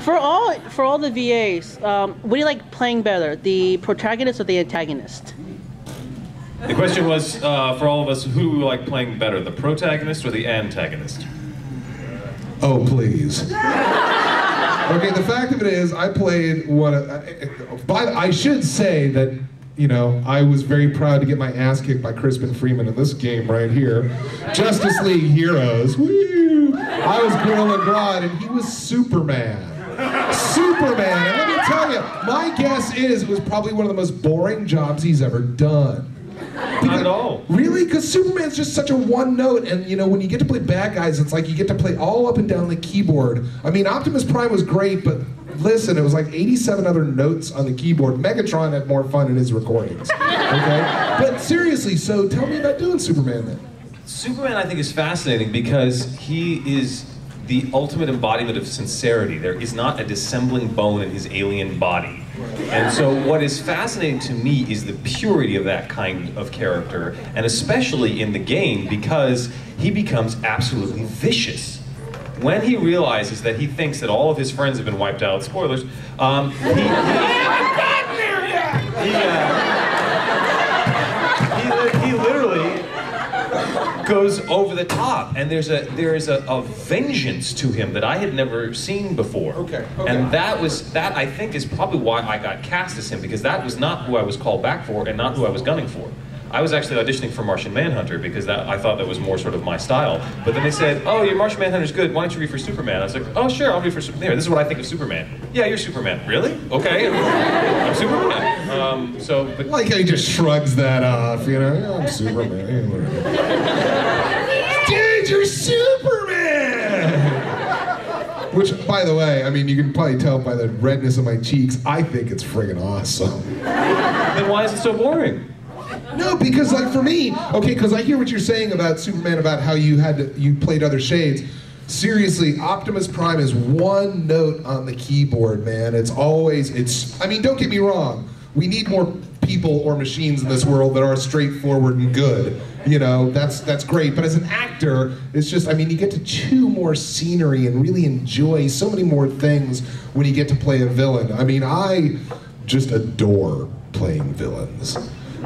For all the VAs, what do you like playing better, the protagonist or the antagonist? The question was, for all of us, who do we like playing better, the protagonist or the antagonist? Oh, please. Okay, the fact of it is, I played I should say that, you know, I was very proud to get my ass kicked by Crispin Freeman in this game right here. Justice League Heroes. Woo! I was Gorilla Grodd and he was Superman. Superman! And let me tell you, my guess is it was probably one of the most boring jobs he's ever done. Not at all. Really? Because Superman's just such a one note, and you know, when you get to play bad guys, it's like you get to play all up and down the keyboard. I mean, Optimus Prime was great, but listen, it was like 87 other notes on the keyboard. Megatron had more fun in his recordings. Okay? But seriously, so tell me about doing Superman then. Superman, I think, is fascinating because he is the ultimate embodiment of sincerity. There is not a dissembling bone in his alien body. And so what is fascinating to me is the purity of that kind of character, and especially in the game because he becomes absolutely vicious. When he realizes that he thinks that all of his friends have been wiped out, spoilers, he literally goes over the top, and there is a vengeance to him that I had never seen before. Okay. And that I think is probably why I got cast as him, because that was not who I was called back for and not who I was gunning for. I was actually auditioning for Martian Manhunter because I thought that was more sort of my style. But then they said, "Oh, your Martian Manhunter's good. Why don't you read for Superman?" I was like, "Oh, sure, I'll read for Superman. Here, this is what I think of Superman." "Yeah, you're Superman." "Really? Okay, I'm Superman." But Like how he just shrugs that off, you know? "Yeah, I'm Superman." Dude, you're Superman! Which, by the way, I mean, you can probably tell by the redness of my cheeks, I think it's friggin' awesome. then why is it so boring? No, because like for me, okay, because I hear what you're saying about Superman, about how you played other shades. Seriously, Optimus Prime is one note on the keyboard, man. I mean, don't get me wrong. We need more people or machines in this world that are straightforward and good. You know, that's great. But as an actor, it's just, I mean, you get to chew more scenery and really enjoy so many more things when you get to play a villain. I mean, I just adore playing villains.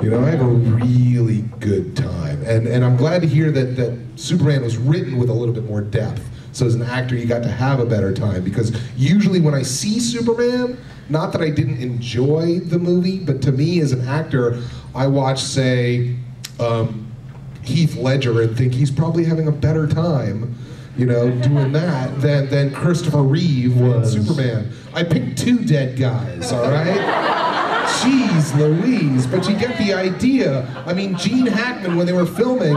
You know, I have a really good time. And I'm glad to hear that Superman was written with a little bit more depth. So as an actor, you got to have a better time. Because usually when I see Superman, not that I didn't enjoy the movie, but to me as an actor, I watch, say, Heath Ledger and think he's probably having a better time, you know, doing that than Christopher Reeve was Superman. I picked two dead guys, all right? Jeez Louise, but you get the idea. I mean, Gene Hackman, when they were filming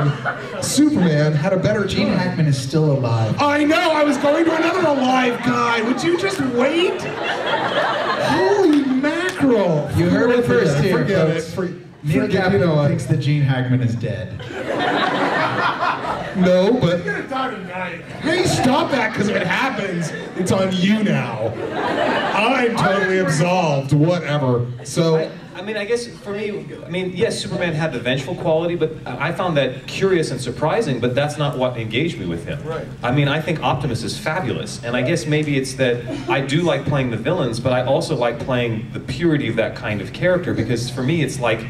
Superman, had a better time. Gene Hackman is still alive. I know, I was going to another alive guy. Would you just wait? Holy mackerel. You heard it first here, Forget folks. it. Neil Gaiman thinks that Gene Hackman is dead. No, but... Hey, stop that, because if it happens, it's on you now. I'm totally absolved, whatever. So... I mean, I guess for me, I mean, yes, Superman had the vengeful quality, but I found that curious and surprising, but that's not what engaged me with him. Right. I mean, I think Optimus is fabulous, and I guess maybe it's that I do like playing the villains, but I also like playing the purity of that kind of character, because for me it's like,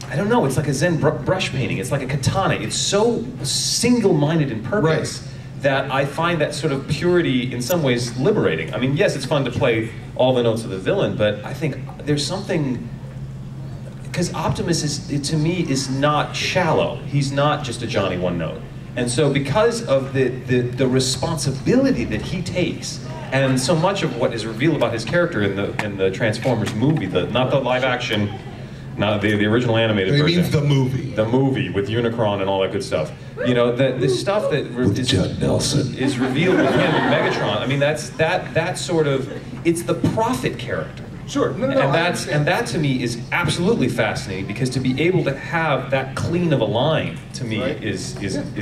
I don't know, it's like a Zen brush painting, it's like a katana, it's so single-minded in purpose. Right. That I find that sort of purity in some ways liberating. I mean, yes, it's fun to play all the notes of the villain, but I think there's something, because Optimus to me is not shallow. He's not just a Johnny one note. And so because of the responsibility that he takes, and so much of what is revealed about his character in the Transformers movie, not the live action, not the original animated version. It means the movie. The movie with Unicron and all that good stuff. You know, the stuff that is revealed with him and Megatron. I mean, that sort of, it's the prophet character. Sure. No, and that to me is absolutely fascinating, because to be able to have that clean of a line to me is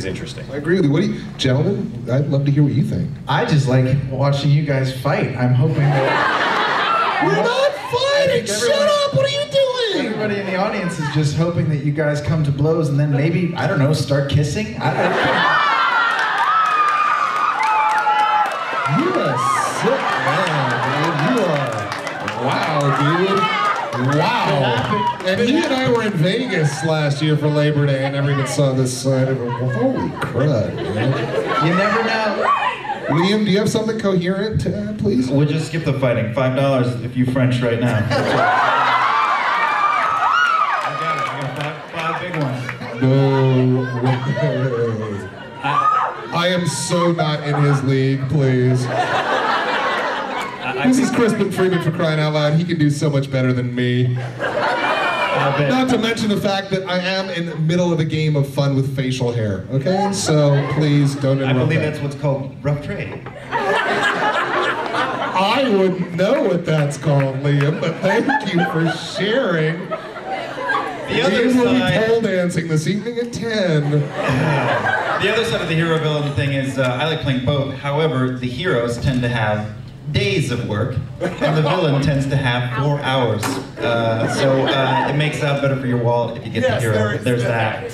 interesting. I agree with you. What do you, gentlemen? I'd love to hear what you think. I just like watching you guys fight. I'm hoping that... We're not fighting! Shut up! What are you doing? Everybody in the audience is just hoping that you guys come to blows and then maybe, I don't know, start kissing? I don't know. You're a sick man. And he and I were in Vegas last year for Labor Day, and everyone saw this side of him. Well, holy crud, man. You never know. Liam, do you have something coherent to add, please? We'll just skip the fighting. $5 if you French right now. I got five big ones. No way. I am so not in his league, please. This is Crispin Freeman, for crying out loud. He can do so much better than me. Not to mention the fact that I am in the middle of a game of fun with facial hair, okay? So please don't interrupt. I believe that's what's called rough trade. I wouldn't know what that's called, Liam, but thank you for sharing. The other We will be side, pole dancing this evening at 10. the other side of the hero villain thing is I like playing both. However, the heroes tend to have days of work, and the villain tends to have 4 hours. So it makes out better for your wallet if you get the hero. There's that.